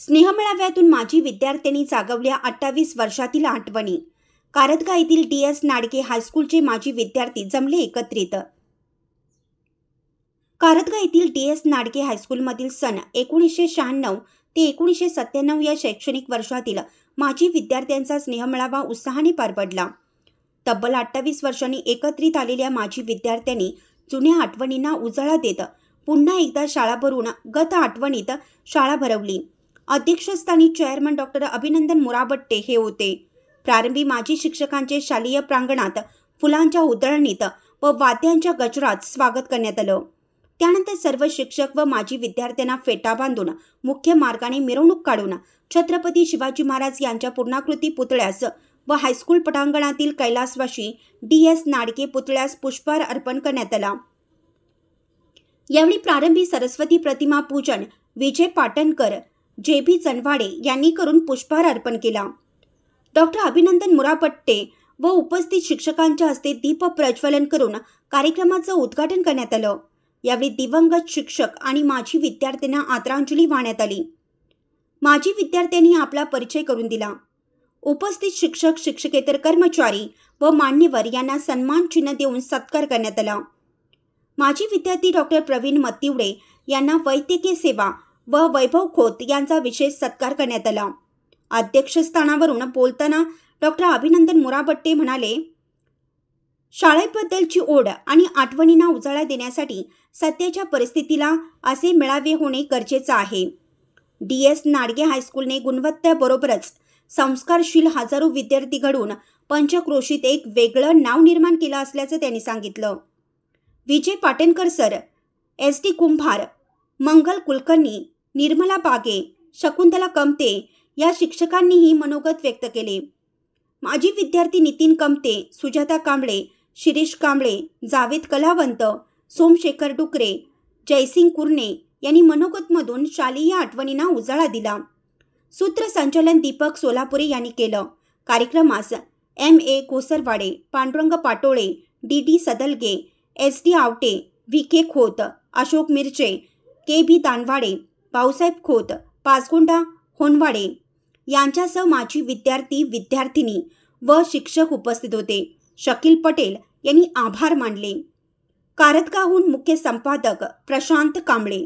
स्नेहमेळाव्यातून माजी विद्यार्थ्यांनी जागवल्या 28 वर्षातील आठवणी। कारदगा येथील DS नाडगे हायस्कूलचे माजी विद्यार्थी जमले एकत्रित। कारदगा येथील DS नाडगे हायस्कूलमधील सन 1996 ते 1997 या शैक्षणिक वर्षातील माजी विद्यार्थ्यांचा स्नेहमेळावा उत्साहाने पार पडला। तब्बल 28 वर्षांनी एकत्रित आलेल्या माजी विद्यार्थ्यांनी जुन्या आठवणींना उजाळा देत पुन्हा एकदा शाळा भरून गत आठवणीत शाळा भरवली। अध्यक्षस्थानी चेअरमन डॉक्टर अभिनंदन मुराबट्टे हे होते। प्रारंभी माजी शिक्षकांचे शालेय प्रांगणात फुलांच्या उधळणीत व वाद्यांच्या गजरात स्वागत करण्यात आलं। त्यानंतर सर्व शिक्षक व माजी विद्यार्थ्यांना फेटा बांधून मुख्य मार्गाने मिरवणूक काढून छत्रपती शिवाजी महाराज यांच्या पूर्णाकृती पुतळ्यास व हायस्कूल पटांगणातील कैलासवासी DS नाडगे पुतळ्यास पुष्पहार अर्पण करण्यात आला। यावेळी प्रारंभी सरस्वती प्रतिमा पूजन विजय पाटणकर, JB चनवाडे यांनी करून पुष्पहार अर्पण केला। डॉक्टर अभिनंदन मुराबट्टे व उपस्थित शिक्षकांच्या हस्ते दीप प्रज्वलन करून कार्यक्रमाचं उद्घाटन करण्यात आलं। यावेळी दिवंगत शिक्षक आणि माजी विद्यार्थ्यांना आदरांजली वाहण्यात आली। माजी विद्यार्थ्यांनी आपला परिचय करून दिला। उपस्थित शिक्षक, शिक्षकेतर कर्मचारी व मान्यवर यांना सन्मान चिन्ह देऊन सत्कार करण्यात आला। माजी विद्यार्थी डॉक्टर प्रवीण मत्तिवडे यांना वैद्यकीय सेवा व वैभव खोत यांचा विशेष सत्कार करण्यात आला। अध्यक्षस्थानावरून बोलताना डॉक्टर अभिनंदन मुराबट्टे म्हणाले, शाळेबद्दलची ओढ आणि आठवणींना उजाळा देण्यासाठी सध्याच्या परिस्थितीला असे मेळावे होणे गरजेचे आहे। DS नाडगे हायस्कूलने गुणवत्तेबरोबरच संस्कारशील हजारो विद्यार्थी घडवून पंचक्रोशीत एक वेगळं नाव निर्माण केलं असल्याचं त्यांनी सांगितलं। विजय पाटणकर सर, SD कुंभार, मंगल कुलकर्णी, निर्मला बागे, शकुंतला कमते या शिक्षकांनीही मनोगत व्यक्त केले। माजी विद्यार्थी नितीन कमते, सुजाता कांबळे, शिरीष कांबळे, जावेद कलावंत, सोमशेखर डुकरे, जयसिंग कुर्णे यांनी मनोगतमधून शालेय आठवणींना उजाळा दिला। सूत्रसंचालन दीपक सोलापुरे यांनी केलं। कार्यक्रमास MA कोसरवाडे, Pandurang Patole, DD Sadalage, SD Awate, VK Khot, Ashok मिरचे, KB दानवाडे, भाऊसाहेब खोत, पाचगोंडा होनवाडे यांच्यासह माजी विद्यार्थी, विद्यार्थिनी व शिक्षक उपस्थित होते। शकील पटेल यांनी आभार मानले। कारदगाहून मुख्य संपादक प्रशांत कांबळे।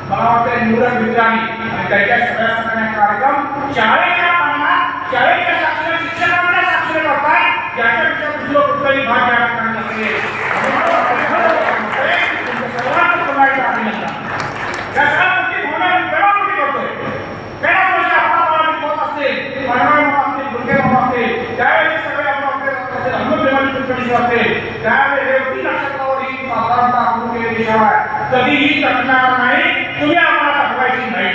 भाग असेल त्यावेळी नक्षत्रावर ही साधारणतः सुरू केलेली सेवा आहे, कधीही तटणार नाही. तुम्ही आम्हाला दाखवायची नाही.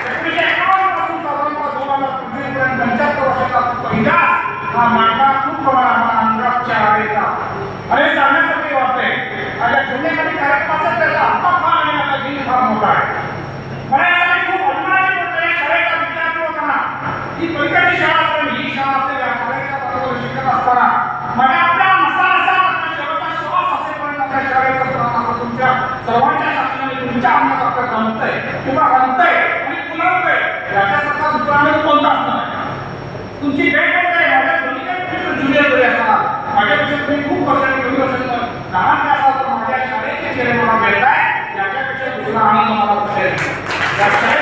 1951 पासून साधारणतः 2025 पर्यंत 75 वर्षाचा पहिला हा नाटक खूप प्रमाणात अंगाच्या आलेला आणि सांगण्यासाठी वाटते. आता जुन्यामध्ये कार्यक्रम असेल त्याचा हप्ता फार आणि आता दिन फार मोठा आहे. मला यासाठी खूप अभिमानाची गोष्ट आहे. शाळेचा विद्यार्थी होताना ही परिकाची शाळा असेल, ही शाळा असेल, या शाळेच्या बरोबर शिकत असताना माझ्या आपल्या मसाला शेवटचा श्वास असेपर्यंत आपल्या शाळेचं प्रमाण तुमच्या सर्वांच्या शासनाने तुमच्या अंगात रमतंय किंवा रमतंय आणि पुनरतंय याच्यासारखा दुसरा आनंद कोणता असणार आहे. तुमची भेट होते माझ्या दोन्ही जुनियर जरी असणार, माझ्यापेक्षा तुम्ही खूप वर्षांनी कमी वर्षांनी लहान असाल तर माझ्या शाळेचे चेहरे मला भेटताय याच्यापेक्षा दुसरा आनंद मला असेल.